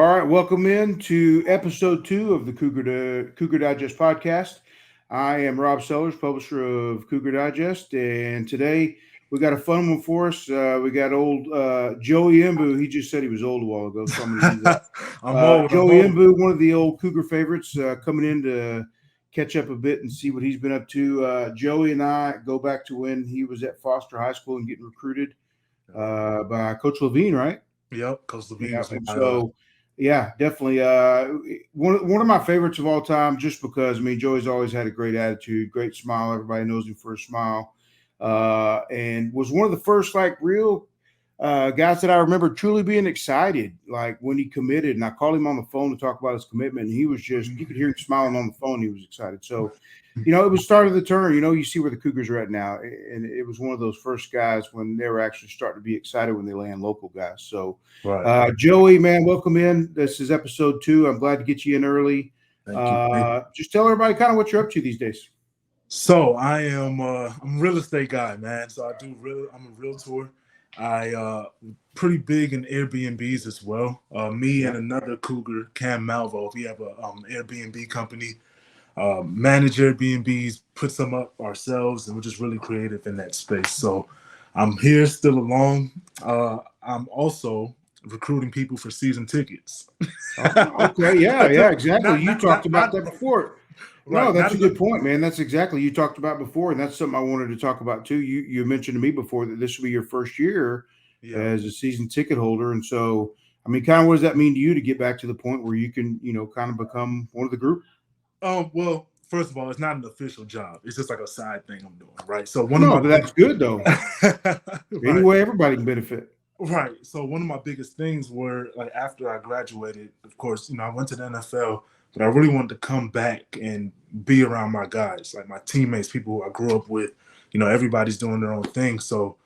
All right, welcome in to episode 2 of the Cougar Digest podcast. I am Rob Sellers, publisher of Cougar Digest, and today we got a fun one for us. We got old Joey Mbu. He just said he was old a while ago, so I'm going to use that. I'm old. Joey Mbu, one of the old Cougar favorites, coming in to catch up a bit and see what he's been up to. Joey and I go back to when he was at Foster High School and getting recruited by Coach Levine, right? Yep, Coach Levine. Yeah, and so, yeah, definitely. One of my favorites of all time, just because, I mean, Joey's always had a great attitude, great smile. Everybody knows him for a smile. And was one of the first, like, real guys that I remember truly being excited, like, when he committed. And I called him on the phone to talk about his commitment. And he was just, you could hear him smiling on the phone. He was excited. So, it was start of the turn. You see where the Cougars are at now. And it was one of those first guys when they were actually starting to be excited when they land local guys. So, right. Joey, man, welcome in. This is episode 2. I'm glad to get you in early. Thank you. Just tell everybody kind of what you're up to these days. So I am I'm a real estate guy, man. So I'm a realtor. I pretty big in Airbnbs as well. Me and another Cougar, Cam Malvo, we have a Airbnb company. Manage Airbnbs, put some up ourselves, and we're just really creative in that space. So I'm here still along. I'm also recruiting people for season tickets. Okay, yeah, exactly. You talked about that before. Right, no, that's a good point, man. That's exactly you talked about before, and that's something I wanted to talk about too. You mentioned to me before that this will be your first year as a season ticket holder, and so I mean, kind of what does that mean to you to get back to the point where you can, kind of become one of the group? Well, first of all, it's not an official job. It's just like a side thing I'm doing, right? So but that's good though. Right. Anyway, everybody can benefit. Right. So one of my biggest things were like after I graduated, of course, I went to the NFL, but I really wanted to come back and be around my guys, like my teammates, people who I grew up with. Everybody's doing their own thing. So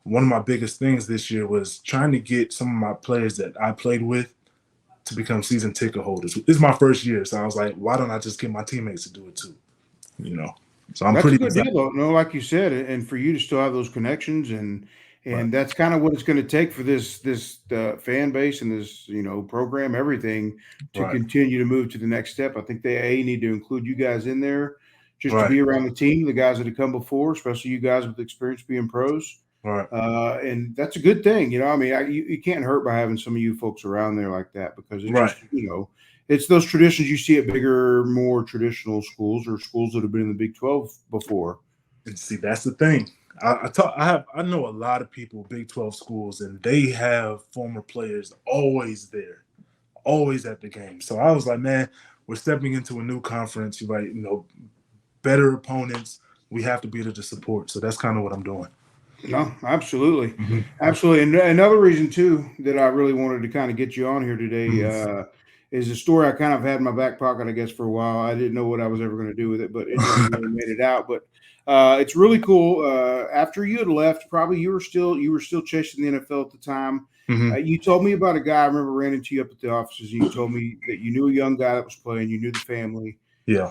one of my biggest things this year was trying to get some of my players that I played with to become season ticket holders. This is my first year, so I was like, why don't I just get my teammates to do it too? So I'm that's pretty a good excited. deal, though. Like you said, and for you to still have those connections, and that's kind of what it's going to take for this fan base and this program, everything to continue to move to the next step. I think they need to include you guys in there just to be around the team, the guys that have come before, especially you guys with experience being pros. Right. And that's a good thing. I mean, you can't hurt by having some of you folks around there like that, because it's just, it's those traditions you see at bigger, more traditional schools or schools that have been in the Big 12 before. And see, that's the thing. I know a lot of people, Big 12 schools, and they have former players always there, always at the game. So I was like, man, we're stepping into a new conference, right? Better opponents. We have to be there to support. So that's kind of what I'm doing. No, absolutely. Mm-hmm. Absolutely. And another reason, too, that I really wanted to kind of get you on here today is a story I kind of had in my back pocket, I guess, for a while. I didn't know what I was ever going to do with it, but it never really made it out. But it's really cool. After you had left, probably you were still chasing the NFL at the time. Mm-hmm. You told me about a guy I remember ran into you up at the offices, and you told me that you knew a young guy that was playing. You knew the family. Yeah.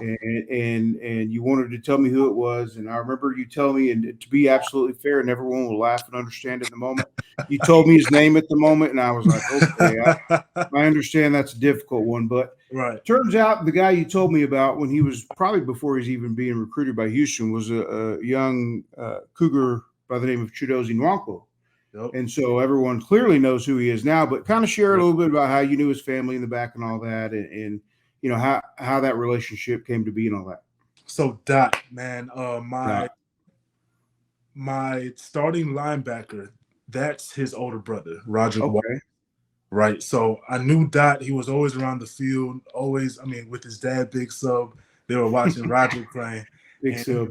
And you wanted to tell me who it was. And I remember you telling me, and to be absolutely fair, and everyone will laugh and understand in the moment, you told me his name at the moment, and I was like, okay, I understand that's a difficult one. But turns out the guy you told me about, when he was probably before he's even being recruited by Houston, was a young Cougar by the name of Chidozie Nwankwo. Yep. And so everyone clearly knows who he is now, but kind of share a little bit about how you knew his family in the back and all that, and how that relationship came to be and all that. So Dot, man, my starting linebacker, that's his older brother, Roger. Okay. Right. So I knew Dot. He was always around the field, always, with his dad, Big Sub. They were watching Roger playing. Big Sub.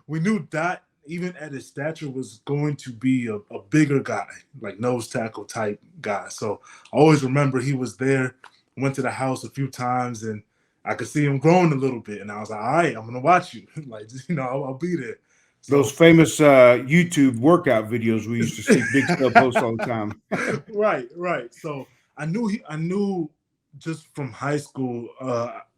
We knew Dot, even at his stature, was going to be a bigger guy, like nose tackle type guy. So I always remember he was there. Went to the house a few times, and I could see him growing a little bit. And I was like, all right, I'm going to watch you. I'll be there. So, those famous YouTube workout videos we used to see Big Sub post all the time. Right. So I knew just from high school,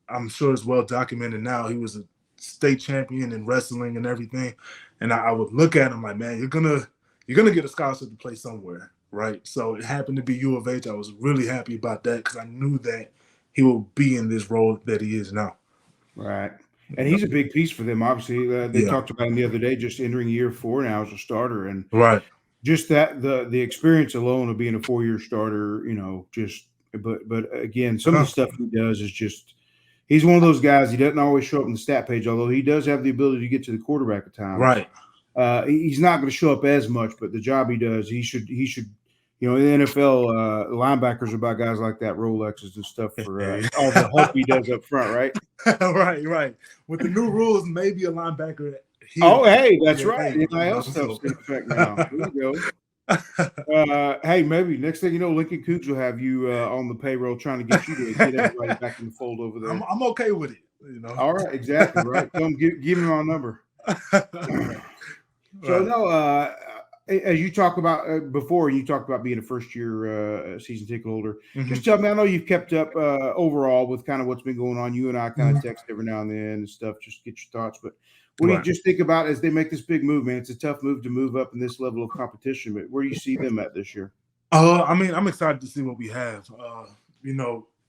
I'm sure it's well documented now, he was a state champion in wrestling and everything. And I would look at him like, man, you're gonna get a scholarship to play somewhere. right? So it happened to be U of H. I was really happy about that because I knew that he will be in this role that he is now. Right. And he's a big piece for them. Obviously, they Yeah, talked about him the other day, just entering year 4 now as a starter, and right, just that the experience alone of being a 4-year starter, just but again, some of the stuff he does is just he's one of those guys. He doesn't always show up in the stat page, although he does have the ability to get to the quarterback at times. right. He's not going to show up as much, but the job he does, he should. In the NFL, linebackers are about guys like that, Rolexes and stuff for all the help he does up front, right? Right. With the new rules, maybe a linebacker. Oh, hey, that's Yeah, right. hey, NIL stuff's in effect now. There you go. Hey, maybe next thing you know, Lincoln Cougs will have you on the payroll trying to get you to get everybody back in the fold over there. I'm okay with it. All right, exactly right. Come give me my number. So no, as you talk about before, you talked about being a first-year season ticket holder. Mm-hmm. Just tell me, I know you've kept up overall with kind of what's been going on. You and I kind of text every now and then and stuff, just to get your thoughts. But what do you just think about as they make this big move, man? It's a tough move to move up in this level of competition, but where do you see them at this year? I mean, I'm excited to see what we have.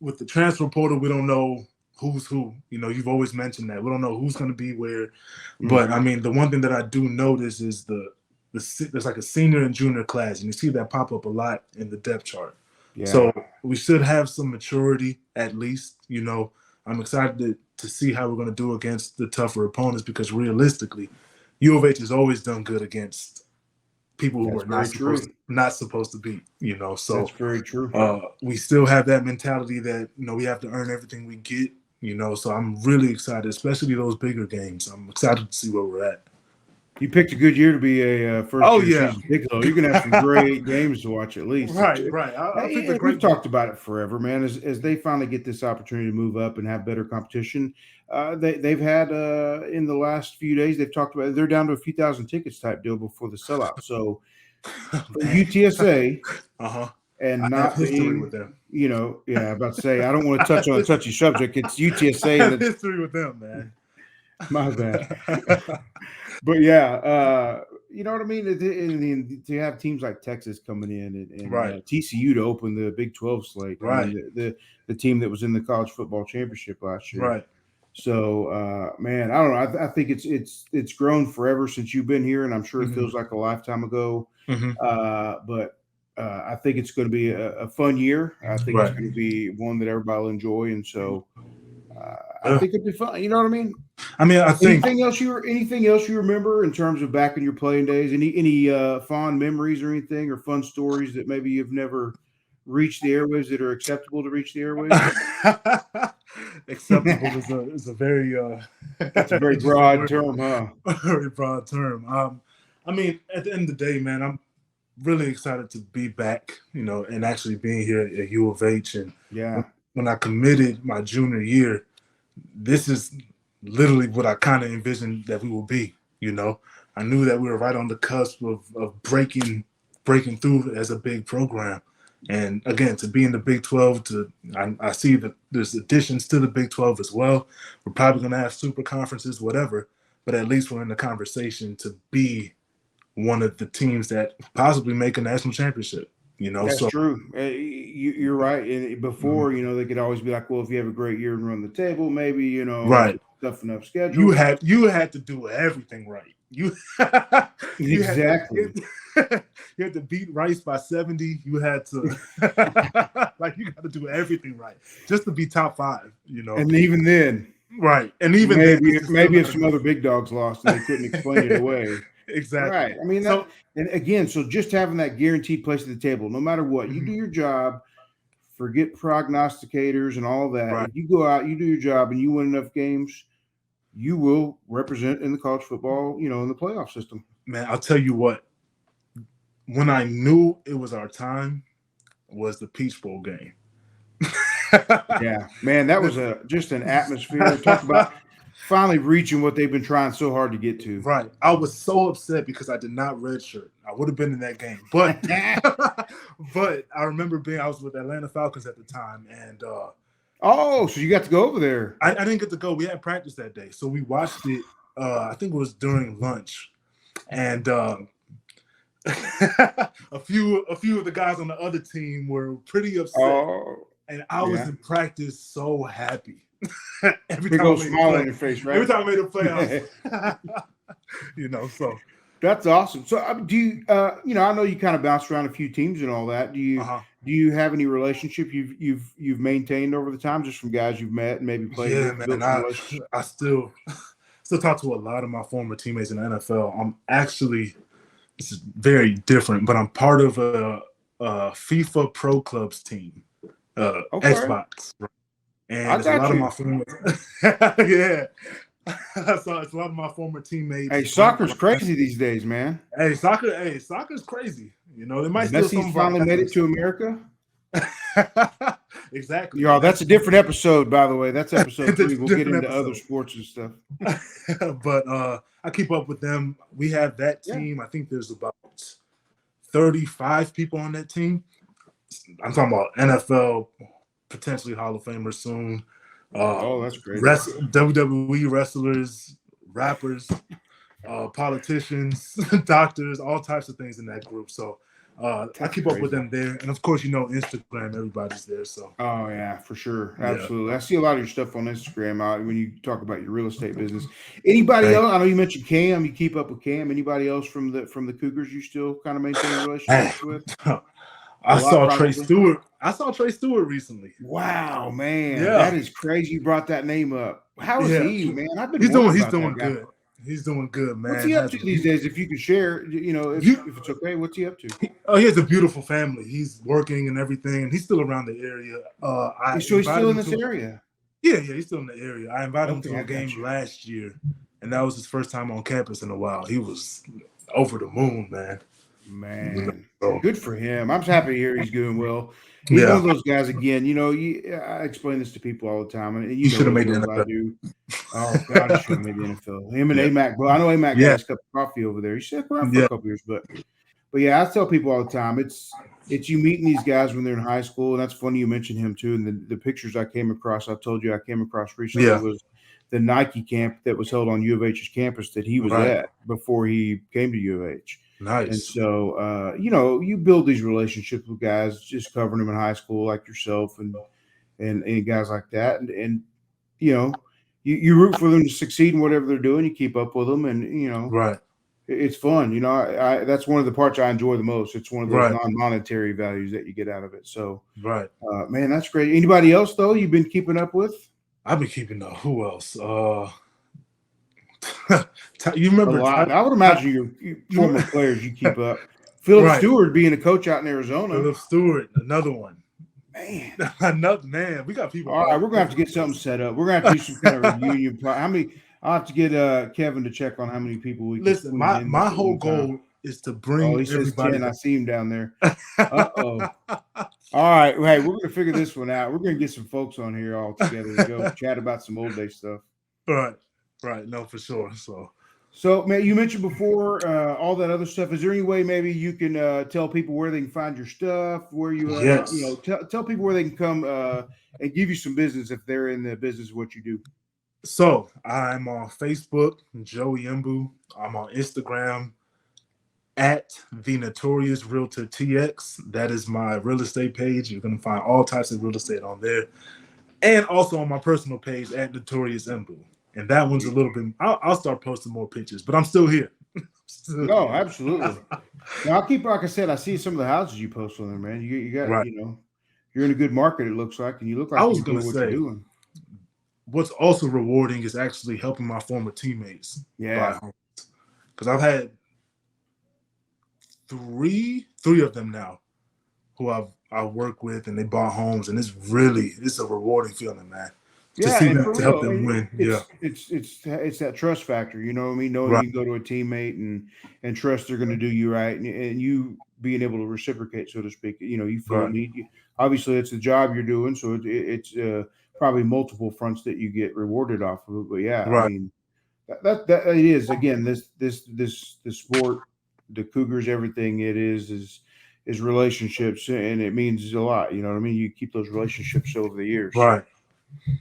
With the transfer portal, we don't know who's who. You've always mentioned that. We don't know who's going to be where. Mm-hmm. But, I mean, the one thing that I do notice is there's like a senior and junior class, and you see that pop up a lot in the depth chart. Yeah. So we should have some maturity at least. I'm excited to see how we're going to do against the tougher opponents because realistically, U of H has always done good against people who are not supposed to beat. So that's very true. We still have that mentality that we have to earn everything we get. So I'm really excited, especially those bigger games. I'm excited to see where we're at. You picked a good year to be a first-year season ticket holder. You're going to have some great games to watch at least. Right. We've talked about it forever, man. As they finally get this opportunity to move up and have better competition, they've had in the last few days, they've talked about they're down to a few thousand tickets type deal before the sellout. So for UTSA and not being, with them. about to say, I don't want to touch on a touchy subject. It's UTSA. I have history with them, man. My bad. But yeah, you know what I mean? To have teams like Texas coming in and TCU to open the Big 12 slate, right? I mean, the team that was in the college football championship last year, right? So, man, I don't know. I think it's grown forever since you've been here, and I'm sure it feels like a lifetime ago. But I think it's going to be a fun year. I think it's going to be one that everybody will enjoy, and so. I think it'd be fun. You know what I mean? I think anything else you remember in terms of back in your playing days? Any fond memories or anything or fun stories that maybe you've never reached the airwaves that are acceptable to reach the airwaves? Acceptable is a very that's a very broad term, huh? Very broad term. I mean, at the end of the day, man, I'm really excited to be back. And actually being here at U of H, and when I committed my junior year, this is literally what I kind of envisioned that we will be. I knew that we were right on the cusp of breaking through as a big program. And again, to be in the Big 12, I see that there's additions to the Big 12 as well. We're probably going to have super conferences, whatever, but at least we're in the conversation to be one of the teams that possibly make a national championship. That's true. You're right. And before, they could always be like, well, if you have a great year and run the table, maybe, right. Toughen up schedule. You had to do everything right. Exactly. You had to beat Rice by 70. You had to you got to do everything right just to be top 5. And even then, right. And even maybe if some other big dogs lost and they couldn't explain it away. Exactly. Right. I mean, and again, so just having that guaranteed place at the table, no matter what, you do your job, forget prognosticators and all that. Right. If you go out, you do your job, and you win enough games, you will represent in the college football, in the playoff system. Man, I'll tell you what. When I knew it was our time, was the Peach Bowl game. Yeah, man, that was just an atmosphere. Talk about finally reaching what they've been trying so hard to get to. Right. I was so upset because I did not redshirt. I would have been in that game. But but I remember I was with Atlanta Falcons at the time. And so you got to go over there. I didn't get to go. We had practice that day. So we watched it. I think it was during lunch. And a few of the guys on the other team were pretty upset, Oh, and I was yeah. in practice so happy. every Big time I old made a smile play, on your face, right? every time I made a play, I was, so That's awesome. So, do you, I know you kind of bounced around a few teams and all that. Do you have any relationship you've maintained over the time, just from guys you've met and maybe played yeah, with, man. built some relationships? I still talk to a lot of my former teammates in the NFL. I'm actually, this is very different, but I'm part of a FIFA Pro Clubs team, Okay, Xbox, right? I And it's a got lot of my you. former, yeah. So it's a lot of my former Hey, teammates. soccer's crazy these days, man. Soccer's crazy. They might steal some Messi's of our finally made it passes. to America. Exactly, Y'all, and that's a different episode, by the way. That's episode it's a 3. We'll get different into other episode. sports and stuff. But I keep up with them. We have that Yeah. team. I think there's about 35 people on that team. I'm talking about NFL, potentially Hall of Famers soon. Oh, that's crazy. WWE wrestlers, rappers, politicians, doctors, all types of things in that group. So I keep up with them there. And of course, Instagram, everybody's there. So Oh yeah, for sure, yeah. absolutely. I see a lot of your stuff on Instagram when you talk about your real estate business. Anybody Thank else? I know you mentioned Cam. You keep up with Cam. Anybody else from the Cougars you still kind of maintain relationships with? I saw probably. Trey Stewart. I saw Trey Stewart recently. Wow, man, Yeah. that is crazy. You brought that name up. How is he, man? I've been He's wondering doing about that guy. good. He's doing good, man. What's he up to these days? If you can share, if it's okay, what's he up to? He has a beautiful family. He's working and everything, and he's still around the area. He's still in this area. Yeah, he's still in the area. I invited him to a game you. last year, and that was his first time on campus in a while. He was over the moon, man. Man, good for him. I'm happy to hear he's doing well. He's one of those guys again. I explain this to people all the time, and you should have made the NFL. I do. Oh God, he should have made the NFL. Him and AMAC, bro. I know AMAC got his cup of coffee over there. He stuck around for a couple years, but yeah, I tell people all the time, it's you meeting these guys when they're in high school, and that's funny you mentioned him too. And the pictures I came across, I told you I came across recently was the Nike camp that was held on U of H's campus that he was at before he came to U of H. Nice. And so, you build these relationships with guys just covering them in high school, like yourself and guys like that. And you root for them to succeed in whatever they're doing. You keep up with them, and it's fun. That's one of the parts I enjoy the most. It's one of those non-monetary values that you get out of it. So, man, that's great. Anybody else though you've been keeping up with? I've been keeping up. Who else? You remember? I would imagine your former players you keep up. Philip Stewart being a coach out in Arizona. Philip Stewart, another one. Man, we got people. All right, we're gonna have to get something set up. We're gonna have to do some kind of reunion. How many? I'll have to get Kevin to check on how many people we can. Listen, my whole goal is to bring everybody. I see him down there. Uh-oh. All right, hey, we're gonna figure this one out. We're gonna get some folks on here all together to go chat about some old day stuff. Right. No, for sure. So, man, you mentioned before all that other stuff. Is there any way maybe you can tell people where they can find your stuff? Where you, tell people where they can come and give you some business if they're in the business of what you do. So I'm on Facebook, Joey Mbu. I'm on Instagram at the Notorious Realtor TX. That is my real estate page. You're gonna find all types of real estate on there, and also on my personal page at Notorious Mbu. And that one's a little bit. I'll start posting more pictures, but I'm still here. No, absolutely. Now, I'll keep, like I said, I see some of the houses you post on there, man. You got, you're in a good market. It looks like, and you look like you're doing what you're doing. What's also rewarding is actually helping my former teammates buy homes, because I've had three of them now who I work with, and they bought homes, and it's a rewarding feeling, man. To help them win. It's that trust factor, you know what I mean? Knowing you can go to a teammate and trust they're going to do you right, and you being able to reciprocate, so to speak. You feel a need. Obviously, it's the job you're doing, so it's probably multiple fronts that you get rewarded off of it. But I mean, that it is again this sport, the Cougars, everything it is relationships, and it means a lot. You know what I mean? You keep those relationships over the years. Right.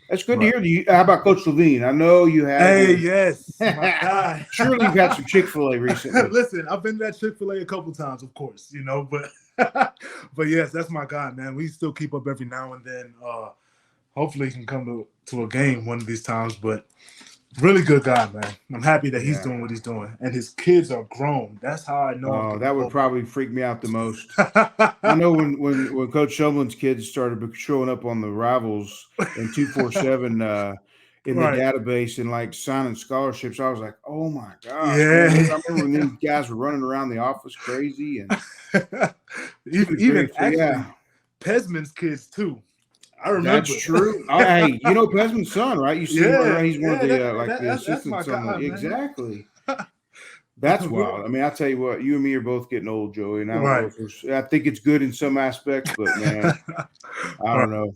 That's good to Right. hear. How about Coach Levine? I know you have. Hey, yes, my guy. Surely you've had some Chick-fil-A recently. Listen, I've been to that Chick-fil-A a couple times, of course, but but yes, that's my guy, man. We still keep up every now and then. Hopefully he can come to a game one of these times, but really good guy, man. I'm happy that he's doing what he's doing. And his kids are grown. That's how I know. Oh, that would probably freak me out the most. I know when Coach Shumlin's kids started showing up on the Rivals and 247 in the database and like signing scholarships, I was like, oh my gosh. Yeah. Man. I remember when these guys were running around the office crazy and even actually Pesman's kids too. I remember. That's true. Hey, you know Pesman's son, right? You see him around. He's one of the the assistants on the exactly. That's wild. I mean, I'll tell you what, you and me are both getting old, Joey. And I think it's good in some aspects, but man, I don't know.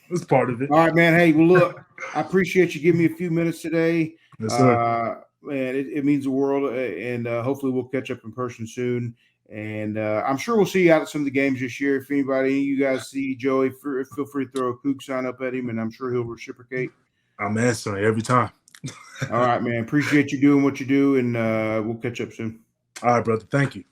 It's part of it. All right, man. Hey, well, look, I appreciate you giving me a few minutes today. Yes, sir. Man, it means the world, and hopefully we'll catch up in person soon. And I'm sure we'll see you out at some of the games this year. If any of you guys see Joey, feel free to throw a Coug sign up at him, and I'm sure he'll reciprocate. I'm answering every time. All right, man. Appreciate you doing what you do, and we'll catch up soon. All right, brother. Thank you.